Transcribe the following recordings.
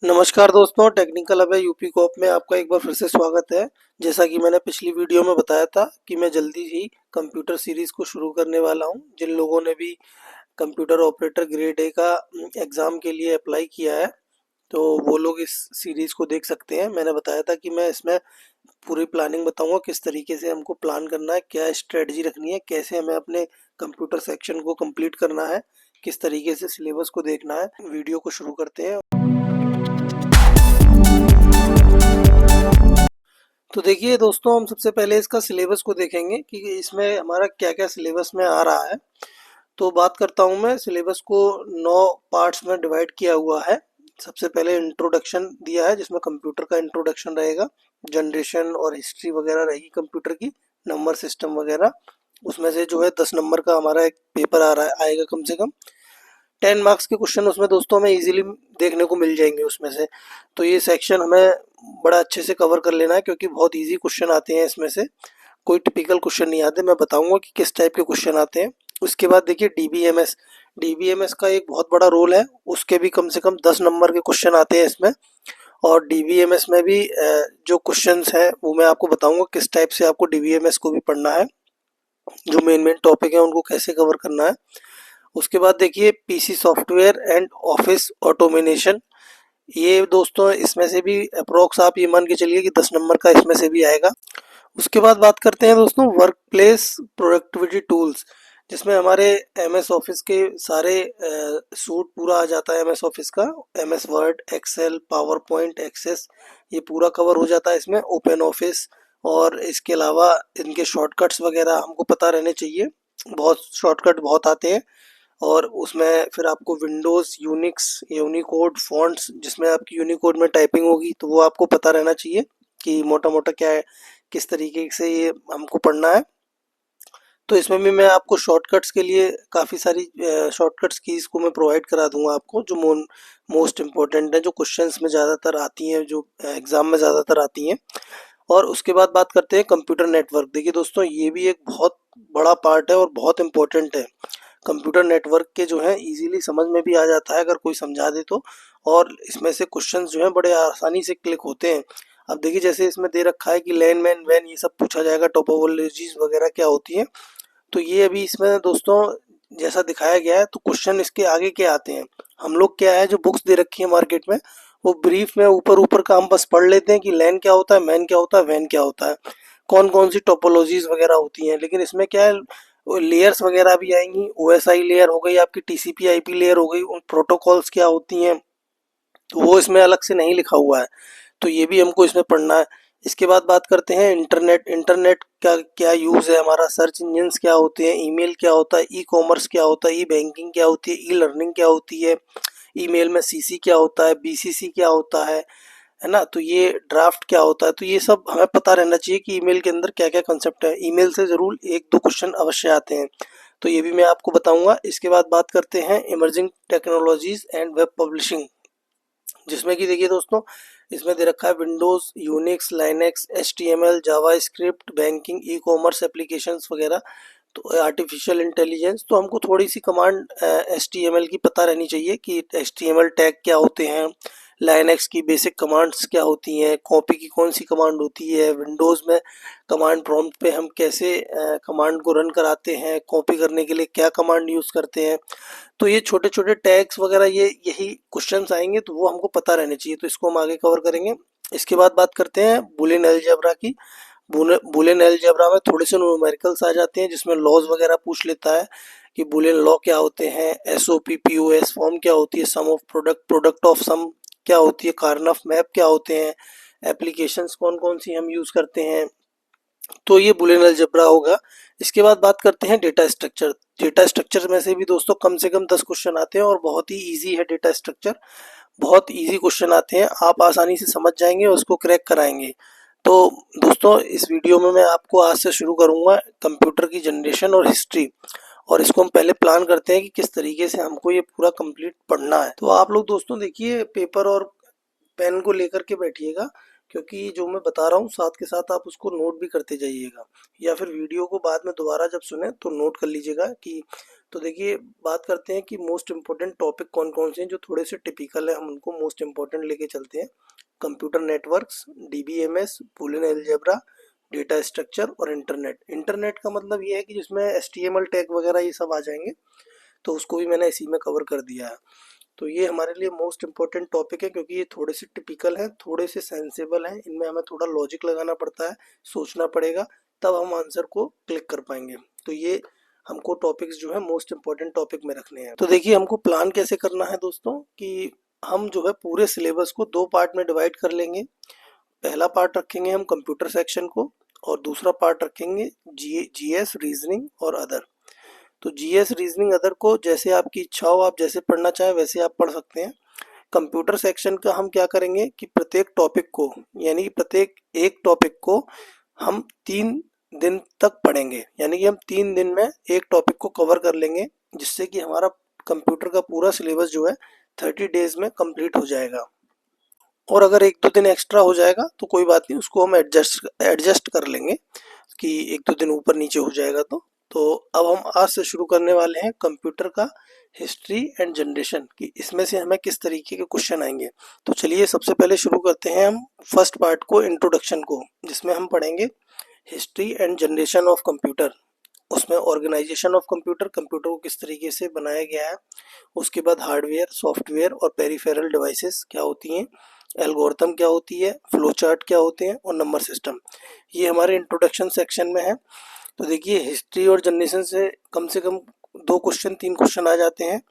नमस्कार दोस्तों, technical hub UP co-op में आपका एक बार फिर से स्वागत है। जैसा कि मैंने पिछली वीडियो में बताया था कि मैं जल्दी ही कंप्यूटर सीरीज़ को शुरू करने वाला हूं। जिन लोगों ने भी कंप्यूटर ऑपरेटर ग्रेड ए का एग्ज़ाम के लिए अप्लाई किया है तो वो लोग इस सीरीज़ को देख सकते हैं। मैंने बताया था कि मैं इसमें पूरी प्लानिंग बताऊंगा, किस तरीके से हमको प्लान करना है, क्या स्ट्रेटजी रखनी है, कैसे हमें अपने कंप्यूटर सेक्शन को कंप्लीट करना है, किस तरीके से सिलेबस को देखना है। वीडियो को शुरू करते हैं। तो देखिए दोस्तों, हम सबसे पहले इसका सिलेबस को देखेंगे कि इसमें हमारा क्या क्या सिलेबस में आ रहा है। तो बात करता हूँ मैं। सिलेबस को 9 पार्ट्स में डिवाइड किया हुआ है। सबसे पहले इंट्रोडक्शन दिया है, जिसमें कंप्यूटर का इंट्रोडक्शन रहेगा, जनरेशन और हिस्ट्री वगैरह रहेगी कंप्यूटर की, नंबर सिस्टम वगैरह। उसमें से जो है 10 नंबर का हमारा एक पेपर आ रहा है, आएगा कम से कम 10 मार्क्स के क्वेश्चन उसमें दोस्तों हमें इजीली देखने को मिल जाएंगे उसमें से। तो ये सेक्शन हमें बड़ा अच्छे से कवर कर लेना है, क्योंकि बहुत इजी क्वेश्चन आते हैं इसमें से। कोई टिपिकल क्वेश्चन नहीं आते। मैं बताऊंगा कि किस टाइप के क्वेश्चन आते हैं। उसके बाद देखिए डीबीएमएस। डीबीएमएस का एक बहुत बड़ा रोल है, उसके भी कम से कम 10 नंबर के क्वेश्चन आते हैं इसमें। और डीबीएमएस में भी जो क्वेश्चंस हैं वो मैं आपको बताऊंगा किस टाइप से आपको डीबीएमएस को भी पढ़ना है, जो मेन मेन टॉपिक है उनको कैसे कवर करना है। उसके बाद देखिए PC software and office automation. ये दोस्तों इसमें से भी अप्रोक्स आप ये मान के चलिए कि 10 नंबर का इसमें से भी आएगा। उसके बाद बात करते हैं दोस्तों वर्क प्लेस प्रोडक्टिविटी टूल्स, जिसमें हमारे एमएस ऑफिस के सारे सूट पूरा आ जाता है। एमएस ऑफिस का MS Word, Excel, PowerPoint, Access, ये पूरा कवर हो जाता है इसमें। ओपन ऑफिस और इसके अलावा इनके शॉर्टकट्स वगैरह हमको पता रहने चाहिए। बहुत शॉर्टकट बहुत आते हैं। और उसमें फिर आपको विंडोज़, यूनिक्स, यूनिकोड, फॉन्ट्स, जिसमें आपकी यूनिकोड में टाइपिंग होगी तो वो आपको पता रहना चाहिए कि मोटा मोटा क्या है, किस तरीके से ये हमको पढ़ना है। तो इसमें भी मैं आपको शॉर्टकट्स के लिए काफ़ी सारी शॉर्टकट्स कीज़ को मैं प्रोवाइड करा दूंगा आपको, जो मोस्ट इम्पोर्टेंट है, जो क्वेश्चंस में ज़्यादातर आती हैं, जो एग्ज़ाम में ज़्यादातर आती हैं। और उसके बाद बात करते हैं कंप्यूटर नेटवर्क। देखिए दोस्तों, ये भी एक बहुत बड़ा पार्ट है और बहुत इम्पोर्टेंट है। कंप्यूटर नेटवर्क के जो है इजीली समझ में भी आ जाता है अगर कोई समझा दे तो। और इसमें से क्वेश्चंस जो हैं बड़े आसानी से क्लिक होते हैं। अब देखिए जैसे इसमें दे रखा है कि लैन मैन वैन ये सब पूछा जाएगा, टोपोलॉजीज वगैरह क्या होती हैं। तो ये अभी इसमें दोस्तों जैसा दिखाया गया है, तो क्वेश्चन इसके आगे के आते हैं। हम लोग क्या है, जो बुक्स दे रखी है मार्केट में, वो ब्रीफ में ऊपर ऊपर का हम बस पढ़ लेते हैं कि लैन क्या होता है, मैन क्या होता है, वैन क्या होता है, कौन कौन सी टोपोलॉजीज वगैरह होती हैं। लेकिन इसमें क्या है, लेयर्स वगैरह भी आएंगी। ओएसआई लेयर हो गई, आपकी टीसीपी आईपी लेयर हो गई, उन प्रोटोकॉल्स क्या होती हैं, तो वो इसमें अलग से नहीं लिखा हुआ है। तो ये भी हमको इसमें पढ़ना है। इसके बाद बात करते हैं इंटरनेट। इंटरनेट का क्या यूज़ है हमारा, सर्च इंजन्स क्या होते हैं, ईमेल क्या होता है, ई कॉमर्स क्या होता है, ई बैंकिंग क्या होती है, ई लर्निंग क्या होती है, ईमेल में सीसी क्या होता है, बीसीसी क्या होता है ना। तो ये ड्राफ्ट क्या होता है। तो ये सब हमें पता रहना चाहिए कि ईमेल के अंदर क्या क्या कंसेप्ट है। ईमेल से ज़रूर एक दो क्वेश्चन अवश्य आते हैं, तो ये भी मैं आपको बताऊंगा। इसके बाद बात करते हैं emerging technologies and web publishing, जिसमें कि देखिए दोस्तों इसमें दे रखा है Windows, Unix, Linux, HTML, JavaScript, banking, e commerce applications वगैरह। तो आर्टिफिशियल इंटेलिजेंस, तो हमको थोड़ी सी कमांड एचटीएमएल की पता रहनी चाहिए कि एचटीएमएल टैग क्या होते हैं, लाइनेक्स की बेसिक कमांड्स क्या होती हैं, कॉपी की कौन सी कमांड होती है, विंडोज़ में कमांड प्रॉम्प्ट पे हम कैसे कमांड को रन कराते हैं, कॉपी करने के लिए क्या कमांड यूज़ करते हैं। तो ये छोटे छोटे टैग्स वगैरह ये यही क्वेश्चंस आएंगे, तो वो हमको पता रहने चाहिए। तो इसको हम आगे कवर करेंगे। इसके बाद बात करते हैं बुलियन अलजेब्रा की। बुलियन अलजेब्रा में थोड़े से न्यूमेरिकल्स आ जाते हैं, जिसमें लॉज वगैरह पूछ लेता है कि बुलियन लॉ क्या होते हैं, एसओपी पीओएस फॉर्म क्या होती है, सम of product, product of some क्या होती है, कार्नफ मैप क्या होते हैं, एप्लीकेशंस कौन कौन सी हम यूज़ करते हैं। तो ये बुलियन अलजेब्रा होगा। इसके बाद बात करते हैं डेटा स्ट्रक्चर। डेटा स्ट्रक्चर में से भी दोस्तों कम से कम 10 क्वेश्चन आते हैं और बहुत ही इजी है डेटा स्ट्रक्चर। बहुत इजी क्वेश्चन आते हैं, आप आसानी से समझ जाएंगे और उसको क्रैक कराएंगे। तो दोस्तों इस वीडियो में मैं आपको आज से शुरू करूंगा कंप्यूटर की जनरेशन और हिस्ट्री। और इसको हम पहले प्लान करते हैं कि किस तरीके से हमको ये पूरा कंप्लीट पढ़ना है। तो आप लोग दोस्तों देखिए पेपर और पेन को लेकर के बैठिएगा, क्योंकि जो मैं बता रहा हूँ साथ के साथ आप उसको नोट भी करते जाइएगा, या फिर वीडियो को बाद में दोबारा जब सुने तो नोट कर लीजिएगा कि तो देखिए बात करते हैं कि मोस्ट इम्पोर्टेंट टॉपिक कौन कौन से हैं जो थोड़े से टिपिकल है, हम उनको मोस्ट इम्पोर्टेंट लेके चलते हैं। Computer networks, DBMS, Boolean algebra, data structure और इंटरनेट। इंटरनेट का मतलब ये है कि जिसमें एचटीएमएल टैग वगैरह ये सब आ जाएंगे, तो उसको भी मैंने इसी में कवर कर दिया है। तो ये हमारे लिए मोस्ट इम्पोर्टेंट टॉपिक है क्योंकि ये थोड़े से टिपिकल हैं, थोड़े से सेंसेबल हैं, इनमें हमें थोड़ा लॉजिक लगाना पड़ता है, सोचना पड़ेगा, तब हम आंसर को क्लिक कर पाएंगे। तो ये हमको टॉपिक्स जो है मोस्ट इम्पोर्टेंट टॉपिक में रखने हैं। तो देखिए हमको प्लान कैसे करना है दोस्तों कि हम जो है पूरे सिलेबस को दो पार्ट में डिवाइड कर लेंगे। पहला पार्ट रखेंगे हम कंप्यूटर सेक्शन को और दूसरा पार्ट रखेंगे जीएस रीजनिंग और अदर। तो जीएस रीजनिंग अदर को जैसे आपकी इच्छा हो, आप जैसे पढ़ना चाहें वैसे आप पढ़ सकते हैं। कंप्यूटर सेक्शन का हम क्या करेंगे कि प्रत्येक टॉपिक को, यानी कि प्रत्येक एक टॉपिक को हम 3 दिन तक पढ़ेंगे, यानी कि हम 3 दिन में एक टॉपिक को कवर कर लेंगे, जिससे कि हमारा कंप्यूटर का पूरा सिलेबस जो है 30 डेज में कंप्लीट हो जाएगा। और अगर 1-2 दिन एक्स्ट्रा हो जाएगा तो कोई बात नहीं, उसको हम एडजस्ट कर लेंगे कि 1-2 दिन ऊपर नीचे हो जाएगा। तो अब हम आज से शुरू करने वाले हैं कंप्यूटर का हिस्ट्री एंड जनरेशन कि इसमें से हमें किस तरीके के क्वेश्चन आएंगे। तो चलिए सबसे पहले शुरू करते हैं हम फर्स्ट पार्ट को, इंट्रोडक्शन को, जिसमें हम पढ़ेंगे history and generation of computer. उसमें ऑर्गेनाइजेशन ऑफ कंप्यूटर, कंप्यूटर को किस तरीके से बनाया गया है, उसके बाद हार्डवेयर, सॉफ्टवेयर और पेरिफेरल डिवाइसेस क्या होती हैं, एल्गोरिथम क्या होती है, फ्लो चार्ट क्या होते हैं और नंबर सिस्टम। ये हमारे इंट्रोडक्शन सेक्शन में है। तो देखिए हिस्ट्री और जनरेशन से कम 2 क्वेश्चन 3 क्वेश्चन आ जाते हैं।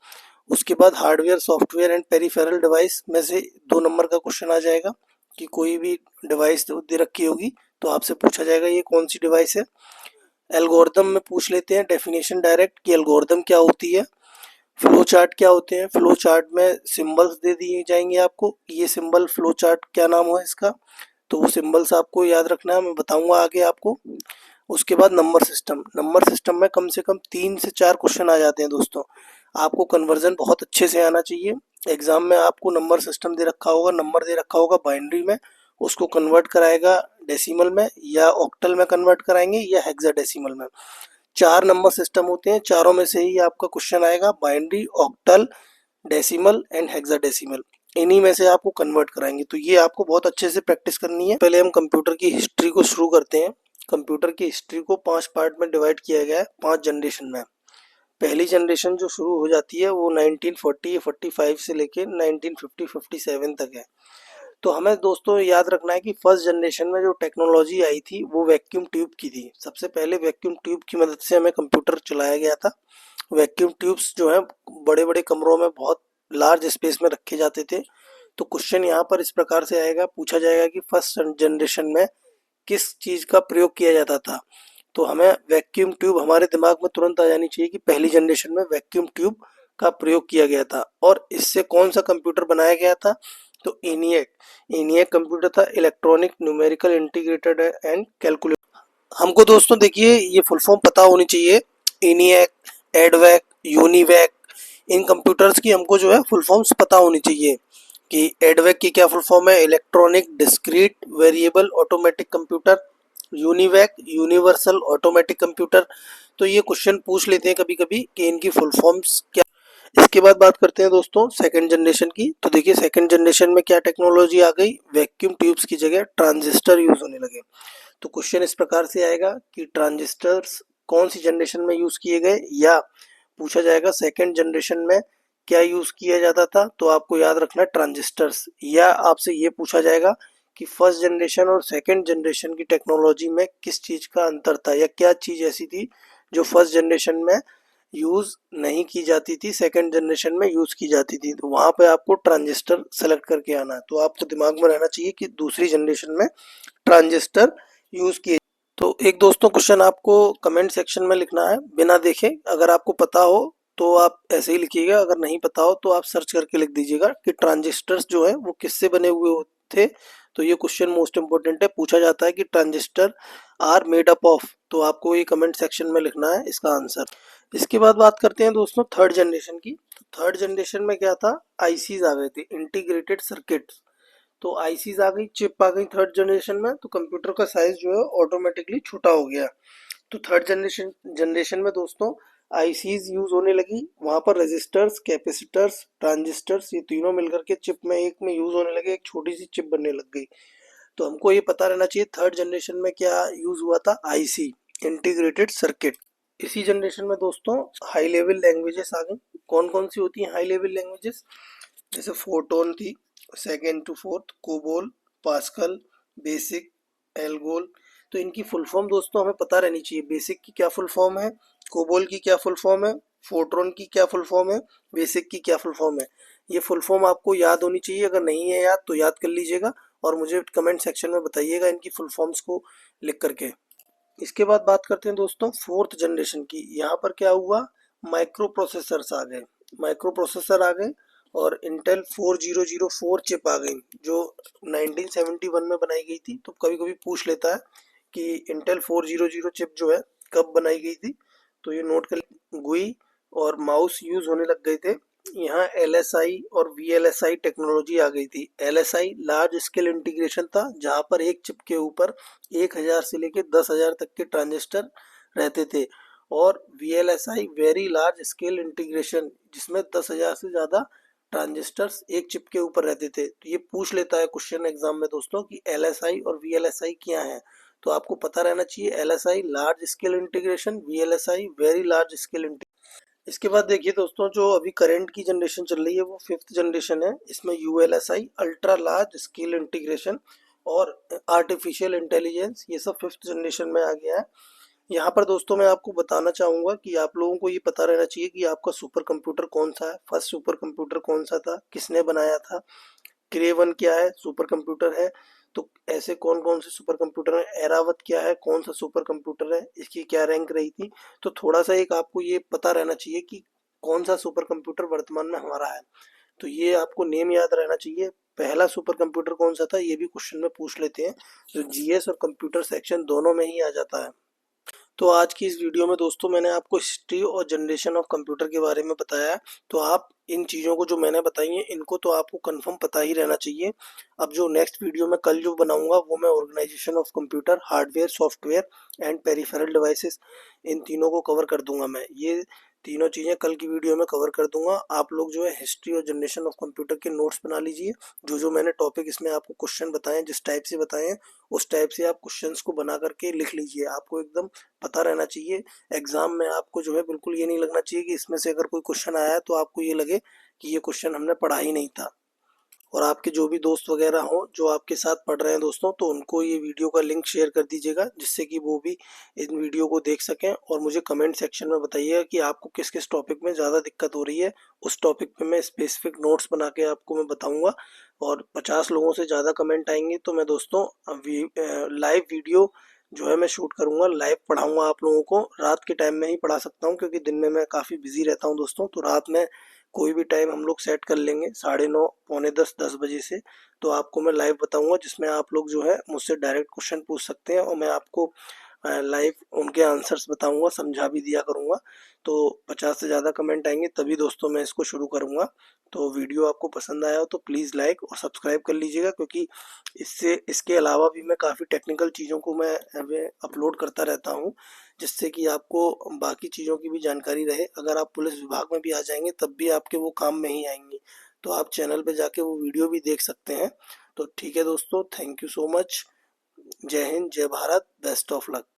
उसके बाद hardware, software and peripheral device में से 2 नंबर का क्वेश्चन आ जाएगा कि कोई भी डिवाइस दे रखी होगी तो आपसे पूछा जाएगा ये कौन सी डिवाइस है। एल्गोरिदम में पूछ लेते हैं डेफिनेशन डायरेक्ट कि एल्गोरिदम क्या होती है। फ्लो चार्ट क्या होते हैं, फ्लो चार्ट में सिंबल्स दे दिए जाएंगे आपको, ये सिंबल फ्लो चार्ट क्या नाम है इसका, तो वो सिंबल्स आपको याद रखना है, मैं बताऊंगा आगे आपको। उसके बाद नंबर सिस्टम, नंबर सिस्टम में कम से कम 3 से 4 क्वेश्चन आ जाते हैं दोस्तों। आपको कन्वर्जन बहुत अच्छे से आना चाहिए। एग्जाम में आपको नंबर सिस्टम दे रखा होगा, नंबर दे रखा होगा बाइनरी में, उसको कन्वर्ट कराएगा डेसिमल में या ऑक्टल में कन्वर्ट कराएंगे या हेक्साडेसिमल में। 4 नंबर सिस्टम होते हैं, चारों में से ही आपका क्वेश्चन आएगा, binary, octal, decimal and hexadecimal, इन्हीं में से आपको कन्वर्ट कराएंगे। तो ये आपको बहुत अच्छे से प्रैक्टिस करनी है। पहले हम कंप्यूटर की हिस्ट्री को शुरू करते हैं। कंप्यूटर की हिस्ट्री को 5 पार्ट में डिवाइड किया गया है, 5 जनरेशन में। पहली जनरेशन जो शुरू हो जाती है वो 1940-45 से लेके 1950-57 तक है। तो हमें दोस्तों याद रखना है कि फर्स्ट जनरेशन में जो टेक्नोलॉजी आई थी वो वैक्यूम ट्यूब की थी। सबसे पहले वैक्यूम ट्यूब की मदद से हमें कंप्यूटर चलाया गया था। वैक्यूम ट्यूब्स जो है बड़े बड़े कमरों में बहुत लार्ज स्पेस में रखे जाते थे। तो क्वेश्चन यहाँ पर इस प्रकार से आएगा, पूछा जाएगा कि फर्स्ट जनरेशन में किस चीज़ का प्रयोग किया जाता था। तो हमें वैक्यूम ट्यूब हमारे दिमाग में तुरंत आ जानी चाहिए कि पहली जनरेशन में वैक्यूम ट्यूब का प्रयोग किया गया था। और इससे कौन सा कंप्यूटर बनाया गया था, तो ENIAC। ENIAC कंप्यूटर था, electronic numerical integrated and calculator. हमको दोस्तों देखिए ये फुल फॉर्म पता होनी चाहिए, ENIAC, एडवैक, यूनिवैक, इन कंप्यूटर्स की हमको जो है फुल फॉर्म्स पता होनी चाहिए कि एडवैक की क्या फुल फॉर्म है, electronic discrete variable automatic computer, UNIVAC universal automatic computer. तो ये क्वेश्चन पूछ लेते हैं कभी कभी कि इनकी फुल फॉर्म्स क्या। इसके बाद बात करते हैं दोस्तों सेकंड जनरेशन की। तो देखिए सेकंड जनरेशन में क्या टेक्नोलॉजी आ गई, वैक्यूम ट्यूब्स की जगह ट्रांजिस्टर यूज होने लगे। तो क्वेश्चन इस प्रकार से आएगा कि ट्रांजिस्टर्स कौन सी जनरेशन में यूज किए गए, या पूछा जाएगा सेकंड जनरेशन में क्या यूज किया जाता था। तो आपको याद रखना है ट्रांजिस्टर्स। या आपसे ये पूछा जाएगा कि फर्स्ट जनरेशन और सेकंड जनरेशन की टेक्नोलॉजी में किस चीज का अंतर था, या क्या चीज ऐसी थी जो फर्स्ट जनरेशन में यूज नहीं की जाती थी, सेकंड जनरेशन में यूज की जाती थी। तो वहां पे आपको ट्रांजिस्टर सेलेक्ट करके आना है। तो आपको दिमाग में रहना चाहिए कि दूसरी जनरेशन में ट्रांजिस्टर यूज किए। तो एक दोस्तों क्वेश्चन आपको कमेंट सेक्शन में लिखना है बिना देखे, अगर आपको पता हो तो आप ऐसे ही लिखिएगा, अगर नहीं पता हो तो आप सर्च करके लिख दीजिएगा कि ट्रांजिस्टर्स जो है वो किससे बने हुए थे। तो ये क्वेश्चन मोस्ट इंपोर्टेंट है, पूछा जाता है कि transistor are made up of. तो आपको ये कमेंट सेक्शन में लिखना है इसका आंसर। इसके बाद बात करते हैं दोस्तों थर्ड जनरेशन की। तो थर्ड जनरेशन में क्या था, आईसीज आ गए थे, इंटीग्रेटेड सर्किट्स। तो आईसीज आ गई, चिप आ गई थर्ड जनरेशन में, तो कंप्यूटर का साइज जो है ऑटोमेटिकली छोटा हो गया। तो थर्ड जनरेशन में दोस्तों आईसीज यूज होने लगी, वहां पर रेजिस्टर्स, कैपेसिटर्स, ट्रांजिस्टर्स ये तीनों मिलकर के चिप में एक में यूज होने लगे, एक छोटी सी चिप बनने लग गई। तो हमको ये पता रहना चाहिए थर्ड जनरेशन में क्या यूज हुआ था, आईसी, इंटीग्रेटेड सर्किट। इसी जनरेशन में दोस्तों हाई लेवल लैंग्वेजेस आ गई। कौन कौन सी होती हैं हाई लेवल लैंग्वेजेस? जैसे फोर्टोन थी, second to fourth, COBOL, Pascal, BASIC, ALGOL. तो इनकी फुल फॉर्म दोस्तों हमें पता रहनी चाहिए। बेसिक की क्या फुल फॉर्म है, कोबोल की क्या फुल फॉर्म है, फोर्ट्रॉन की क्या फुल फॉर्म है, बेसिक की क्या फुल फॉर्म है। ये फुल फॉर्म आपको याद होनी चाहिए। अगर नहीं है याद तो याद कर लीजिएगा और मुझे कमेंट सेक्शन में बताइएगा इनकी फुल फॉर्म्स को लिख करके। इसके बाद बात करते हैं दोस्तों फोर्थ जनरेशन की। यहाँ पर क्या हुआ, माइक्रो प्रोसेसर्स आ गए, माइक्रो प्रोसेसर आ गए और इंटेल 4004 चिप आ गई जो 1971 में बनाई गई थी। तो कभी कभी पूछ लेता है कि इंटेल 400 चिप जो है कब बनाई गई थी, तो ये नोट कर। गुई और माउस यूज होने लग गए थे। यहाँ एलएसआई और वीएलएसआई टेक्नोलॉजी आ गई थी। एलएसआई लार्ज स्केल इंटीग्रेशन था, जहाँ पर एक चिप के ऊपर 1000 से लेकर 10,000 तक के ट्रांजिस्टर रहते थे। और VLSI very large scale integration, जिसमें 10,000 से ज़्यादा ट्रांजिस्टर्स एक चिप के ऊपर रहते थे। तो ये पूछ लेता है क्वेश्चन एग्जाम में दोस्तों कि एलएसआई और वीएलएसआई क्या है। तो आपको पता रहना चाहिए LSI large scale integration, VLSI very large scale integration. इसके बाद देखिए दोस्तों जो अभी करंट की जनरेशन चल रही है वो फिफ्थ जनरेशन है। इसमें ULSI ultra large scale integration और आर्टिफिशियल इंटेलिजेंस ये सब फिफ्थ जनरेशन में आ गया है। यहाँ पर दोस्तों मैं आपको बताना चाहूँगा कि आप लोगों को ये पता रहना चाहिए कि आपका सुपर कंप्यूटर कौन सा है, फर्स्ट सुपर कंप्यूटर कौन सा था, किसने बनाया था, क्रे वन क्या है, सुपर कंप्यूटर है। तो ऐसे कौन कौन से सुपर कंप्यूटर है, एरावत क्या है, कौन सा सुपर कंप्यूटर है, इसकी क्या रैंक रही थी। तो थोड़ा सा एक आपको ये पता रहना चाहिए कि कौन सा सुपर कंप्यूटर वर्तमान में हमारा है। तो ये आपको नेम याद रहना चाहिए। पहला सुपर कंप्यूटर कौन सा था ये भी क्वेश्चन में पूछ लेते हैं, जो जीएस और कंप्यूटर सेक्शन दोनों में ही आ जाता है। तो आज की इस वीडियो में दोस्तों मैंने आपको हिस्ट्री और जनरेशन ऑफ कंप्यूटर के बारे में बताया है। तो आप इन चीज़ों को जो मैंने बताई हैं इनको तो आपको कंफर्म पता ही रहना चाहिए। अब जो नेक्स्ट वीडियो में कल जो बनाऊंगा वो मैं organisation of computer, hardware, software and peripheral devices, इन तीनों को कवर कर दूंगा। मैं ये तीनों चीज़ें कल की वीडियो में कवर कर दूंगा। आप लोग जो है हिस्ट्री और जनरेशन ऑफ कंप्यूटर के नोट्स बना लीजिए। जो जो मैंने टॉपिक इसमें आपको क्वेश्चन बताए हैं, जिस टाइप से बताए हैं उस टाइप से आप क्वेश्चंस को बना करके लिख लीजिए। आपको एकदम पता रहना चाहिए। एग्जाम में आपको जो है बिल्कुल ये नहीं लगना चाहिए कि इसमें से अगर कोई क्वेश्चन आया है तो आपको ये लगे कि ये क्वेश्चन हमने पढ़ा ही नहीं था। और आपके जो भी दोस्त वगैरह हों जो आपके साथ पढ़ रहे हैं दोस्तों, तो उनको ये वीडियो का लिंक शेयर कर दीजिएगा जिससे कि वो भी इन वीडियो को देख सकें। और मुझे कमेंट सेक्शन में बताइएगा कि आपको किस किस टॉपिक में ज़्यादा दिक्कत हो रही है। उस टॉपिक पे मैं स्पेसिफिक नोट्स बना के आपको मैं बताऊंगा। और 50 लोगों से ज़्यादा कमेंट आएंगे तो मैं दोस्तों लाइव वीडियो जो है मैं शूट करूंगा, लाइव पढ़ाऊंगा आप लोगों को। रात के टाइम में ही पढ़ा सकता हूँ क्योंकि दिन में मैं काफ़ी बिजी रहता हूँ दोस्तों। तो रात में कोई भी टाइम हम लोग सेट कर लेंगे, 9:30, पौने 10, 10 बजे से। तो आपको मैं लाइव बताऊंगा जिसमें आप लोग जो है मुझसे डायरेक्ट क्वेश्चन पूछ सकते हैं और मैं आपको लाइव उनके आंसर्स बताऊंगा, समझा भी दिया करूंगा। तो 50 से ज़्यादा कमेंट आएंगे तभी दोस्तों मैं इसको शुरू करूंगा। तो वीडियो आपको पसंद आया हो तो प्लीज़ लाइक और सब्सक्राइब कर लीजिएगा, क्योंकि इससे इसके अलावा भी मैं काफ़ी टेक्निकल चीज़ों को मैं अपलोड करता रहता हूँ, जिससे कि आपको बाकी चीज़ों की भी जानकारी रहे। अगर आप पुलिस विभाग में भी आ जाएंगे तब भी आपके वो काम में ही आएंगी। तो आप चैनल पे जाके वो वीडियो भी देख सकते हैं। तो ठीक है दोस्तों, थैंक यू सो मच। जय हिंद, जय भारत, बेस्ट ऑफ लक।